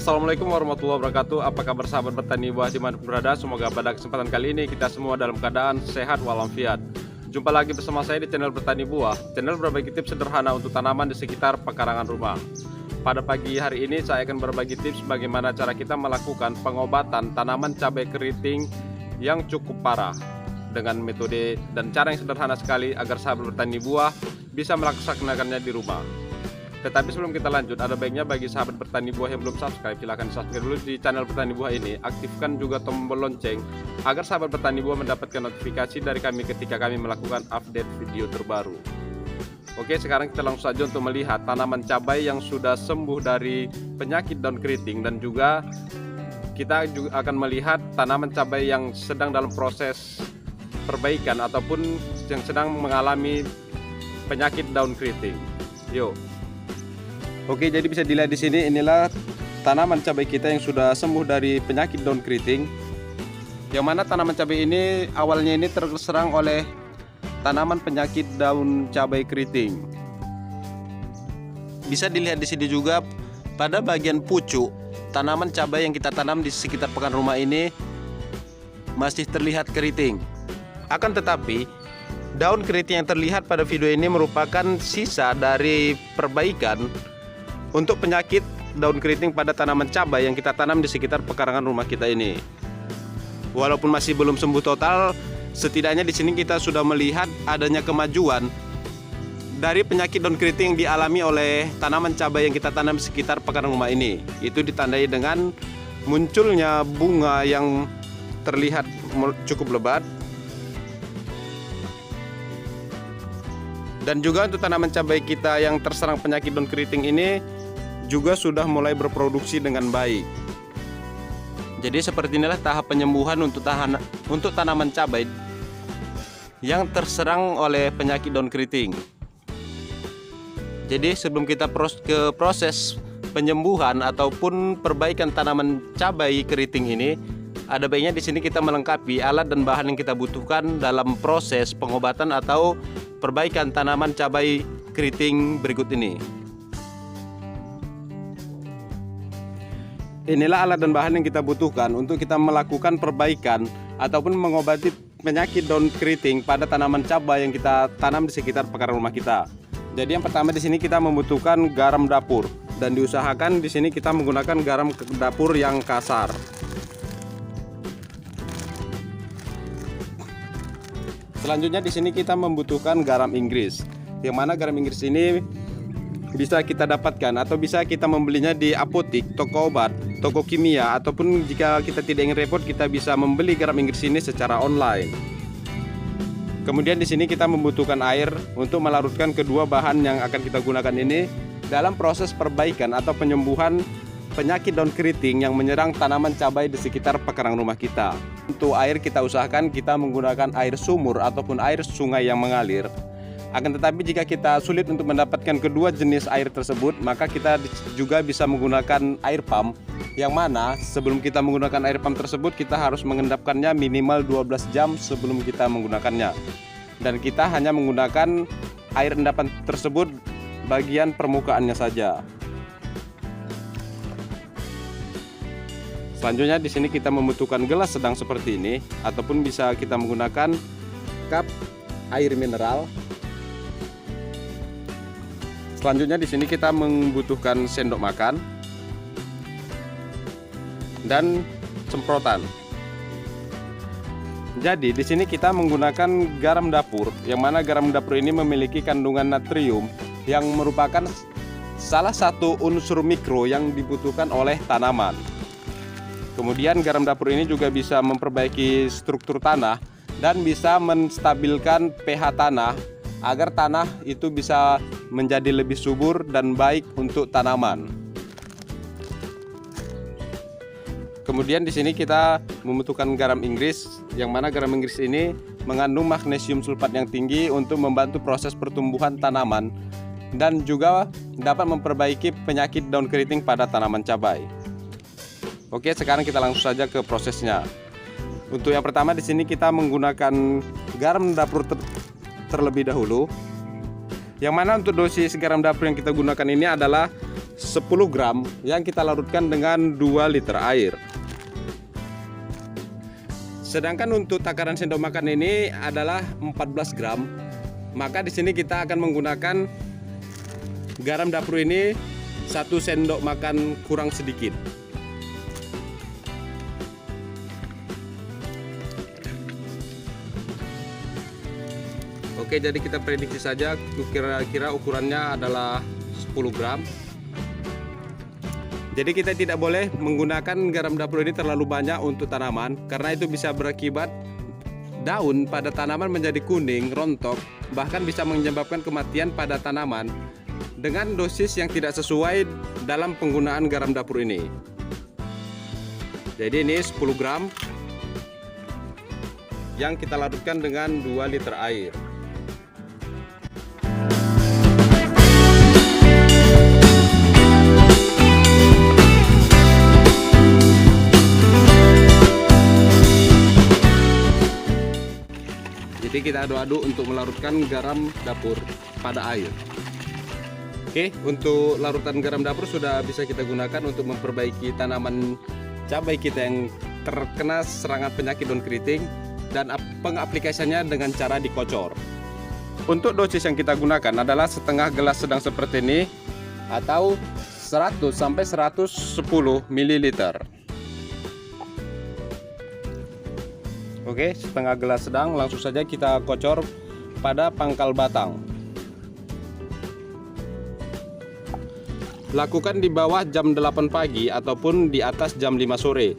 Assalamualaikum warahmatullahi wabarakatuh. Apa kabar sahabat bertani buah dimanapun berada? Semoga pada kesempatan kali ini kita semua dalam keadaan sehat walafiat. Jumpa lagi bersama saya di channel Bertani Buah, channel berbagi tips sederhana untuk tanaman di sekitar pekarangan rumah. Pada pagi hari ini saya akan berbagi tips bagaimana cara kita melakukan pengobatan tanaman cabai keriting yang cukup parah dengan metode dan cara yang sederhana sekali agar sahabat bertani buah bisa melaksanakannya di rumah. Tetapi sebelum kita lanjut, ada baiknya bagi sahabat bertani buah yang belum subscribe, silahkan subscribe dulu di channel Bertani Buah ini. Aktifkan juga tombol lonceng agar sahabat bertani buah mendapatkan notifikasi dari kami ketika kami melakukan update video terbaru. Oke, sekarang kita langsung saja untuk melihat tanaman cabai yang sudah sembuh dari penyakit daun keriting, dan juga kita juga akan melihat tanaman cabai yang sedang dalam proses perbaikan ataupun yang sedang mengalami penyakit daun keriting. Yuk. Oke, jadi bisa dilihat di sini, inilah tanaman cabai kita yang sudah sembuh dari penyakit daun keriting. Yang mana tanaman cabai ini awalnya ini terserang oleh tanaman penyakit daun cabai keriting. Bisa dilihat di sini juga pada bagian pucuk tanaman cabai yang kita tanam di sekitar pekan rumah ini masih terlihat keriting. Akan tetapi daun keriting yang terlihat pada video ini merupakan sisa dari perbaikan untuk penyakit daun keriting pada tanaman cabai yang kita tanam di sekitar pekarangan rumah kita ini. Walaupun masih belum sembuh total, setidaknya di sini kita sudah melihat adanya kemajuan dari penyakit daun keriting yang dialami oleh tanaman cabai yang kita tanam di sekitar pekarangan rumah ini. Itu ditandai dengan munculnya bunga yang terlihat cukup lebat. Dan juga untuk tanaman cabai kita yang terserang penyakit daun keriting ini juga sudah mulai berproduksi dengan baik. Jadi seperti inilah tahap penyembuhan untuk tanaman cabai yang terserang oleh penyakit daun keriting. Jadi sebelum kita ke proses penyembuhan ataupun perbaikan tanaman cabai keriting ini, ada baiknya di sini kita melengkapi alat dan bahan yang kita butuhkan dalam proses pengobatan atau perbaikan tanaman cabai keriting berikut ini. Inilah alat dan bahan yang kita butuhkan untuk kita melakukan perbaikan ataupun mengobati penyakit daun keriting pada tanaman cabai yang kita tanam di sekitar pekarangan rumah kita. Jadi yang pertama di sini kita membutuhkan garam dapur, dan diusahakan di sini kita menggunakan garam dapur yang kasar. Selanjutnya di sini kita membutuhkan garam Inggris, yang mana garam Inggris ini bisa kita dapatkan atau bisa kita membelinya di apotik, toko obat, toko kimia, ataupun jika kita tidak ingin repot kita bisa membeli garam Inggris ini secara online. Kemudian di sini kita membutuhkan air untuk melarutkan kedua bahan yang akan kita gunakan ini dalam proses perbaikan atau penyembuhan penyakit daun keriting yang menyerang tanaman cabai di sekitar pekarangan rumah kita. Untuk air kita usahakan kita menggunakan air sumur ataupun air sungai yang mengalir. Akan tetapi jika kita sulit untuk mendapatkan kedua jenis air tersebut, maka kita juga bisa menggunakan air pump, yang mana sebelum kita menggunakan air pump tersebut kita harus mengendapkannya minimal 12 jam sebelum kita menggunakannya. Dan kita hanya menggunakan air endapan tersebut bagian permukaannya saja. Selanjutnya di sini kita membutuhkan gelas sedang seperti ini, ataupun bisa kita menggunakan cup air mineral. Selanjutnya di sini kita membutuhkan sendok makan dan semprotan. Jadi di sini kita menggunakan garam dapur, yang mana garam dapur ini memiliki kandungan natrium yang merupakan salah satu unsur mikro yang dibutuhkan oleh tanaman. Kemudian garam dapur ini juga bisa memperbaiki struktur tanah dan bisa menstabilkan pH tanah agar tanah itu bisa menjadi lebih subur dan baik untuk tanaman. Kemudian di sini kita membutuhkan garam Inggris, yang mana garam Inggris ini mengandung magnesium sulfat yang tinggi untuk membantu proses pertumbuhan tanaman dan juga dapat memperbaiki penyakit daun keriting pada tanaman cabai. Oke, sekarang kita langsung saja ke prosesnya. Untuk yang pertama di sini kita menggunakan garam dapur terlebih dahulu. Yang mana untuk dosis garam dapur yang kita gunakan ini adalah 10 gram yang kita larutkan dengan 2 liter air. Sedangkan untuk takaran sendok makan ini adalah 14 gram. Maka di sini kita akan menggunakan garam dapur ini 1 sendok makan kurang sedikit. Oke, jadi kita prediksi saja kira-kira ukurannya adalah 10 gram. Jadi kita tidak boleh menggunakan garam dapur ini terlalu banyak untuk tanaman, karena itu bisa berakibat daun pada tanaman menjadi kuning, rontok, bahkan bisa menyebabkan kematian pada tanaman dengan dosis yang tidak sesuai dalam penggunaan garam dapur ini. Jadi ini 10 gram yang kita larutkan dengan 2 liter air. Jadi kita aduk-aduk untuk melarutkan garam dapur pada air. Oke, untuk larutan garam dapur sudah bisa kita gunakan untuk memperbaiki tanaman cabai kita yang terkena serangan penyakit daun keriting, dan pengaplikasiannya dengan cara dikocor. Untuk dosis yang kita gunakan adalah setengah gelas sedang seperti ini atau 100 sampai 110 ml. Oke, setengah gelas sedang langsung saja kita kocor pada pangkal batang. Lakukan di bawah jam 8 pagi ataupun di atas jam 5 sore.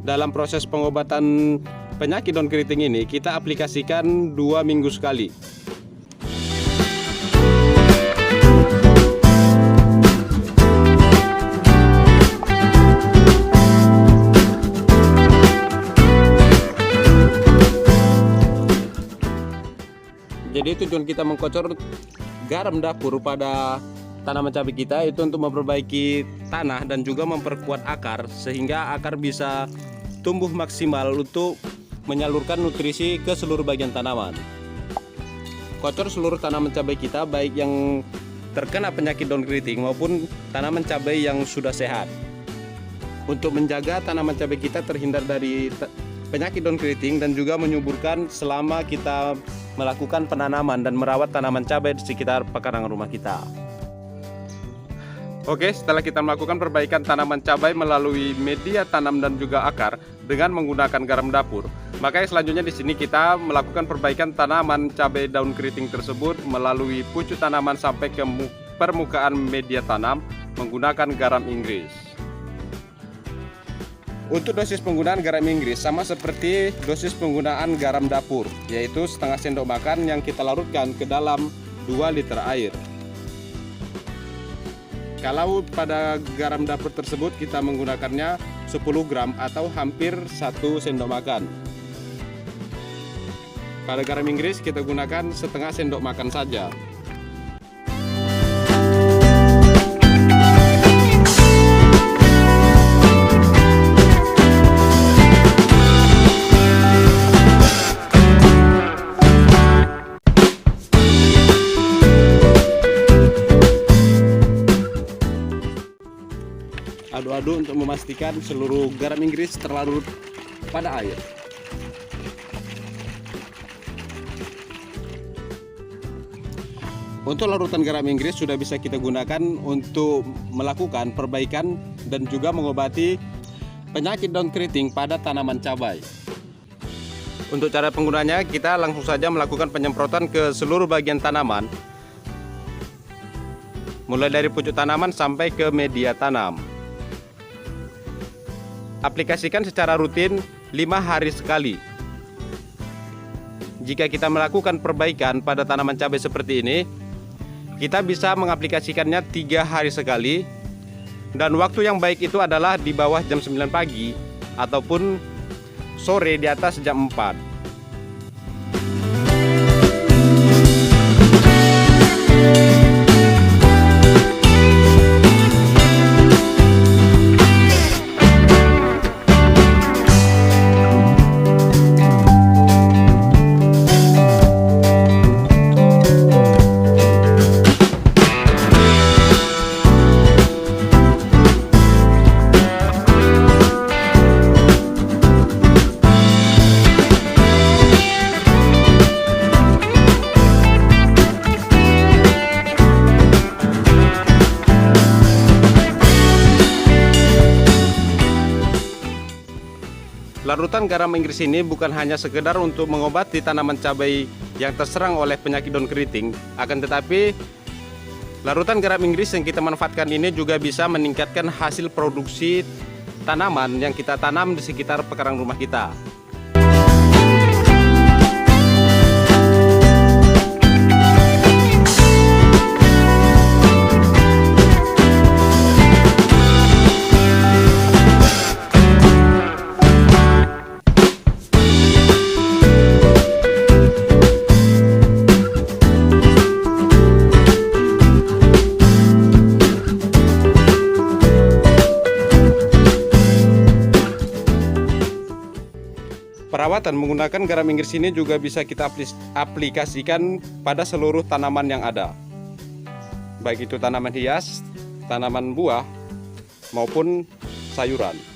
Dalam proses pengobatan penyakit daun keriting ini kita aplikasikan 2 minggu sekali. Jadi tujuan kita mengkocor garam dapur pada tanaman cabai kita itu untuk memperbaiki tanah dan juga memperkuat akar, sehingga akar bisa tumbuh maksimal untuk menyalurkan nutrisi ke seluruh bagian tanaman. Kocor seluruh tanaman cabai kita, baik yang terkena penyakit daun keriting maupun tanaman cabai yang sudah sehat, untuk menjaga tanaman cabai kita terhindar dari penyakit daun keriting dan juga menyuburkan selama kita melakukan penanaman dan merawat tanaman cabai di sekitar pekarangan rumah kita. Oke, setelah kita melakukan perbaikan tanaman cabai melalui media tanam dan juga akar dengan menggunakan garam dapur, maka selanjutnya di sini kita melakukan perbaikan tanaman cabai daun keriting tersebut melalui pucuk tanaman sampai ke permukaan media tanam menggunakan garam Inggris. Untuk dosis penggunaan garam Inggris sama seperti dosis penggunaan garam dapur, yaitu setengah sendok makan yang kita larutkan ke dalam 2 liter air. Kalau pada garam dapur tersebut kita menggunakannya 10 gram atau hampir 1 sendok makan. Pada garam Inggris kita gunakan setengah sendok makan saja. Aduk-aduk untuk memastikan seluruh garam Inggris terlarut pada air. Untuk larutan garam Inggris sudah bisa kita gunakan untuk melakukan perbaikan dan juga mengobati penyakit daun keriting pada tanaman cabai. Untuk cara penggunanya, kita langsung saja melakukan penyemprotan ke seluruh bagian tanaman, mulai dari pucuk tanaman sampai ke media tanam. Aplikasikan secara rutin 5 hari sekali. Jika kita melakukan perbaikan pada tanaman cabai seperti ini, kita bisa mengaplikasikannya 3 hari sekali, dan waktu yang baik itu adalah di bawah jam 9 pagi ataupun sore di atas jam 4. Larutan garam Inggris ini bukan hanya sekedar untuk mengobati tanaman cabai yang terserang oleh penyakit daun keriting, akan tetapi larutan garam Inggris yang kita manfaatkan ini juga bisa meningkatkan hasil produksi tanaman yang kita tanam di sekitar pekarangan rumah kita. Perawatan menggunakan garam Inggris ini juga bisa kita aplikasikan pada seluruh tanaman yang ada, baik itu tanaman hias, tanaman buah, maupun sayuran.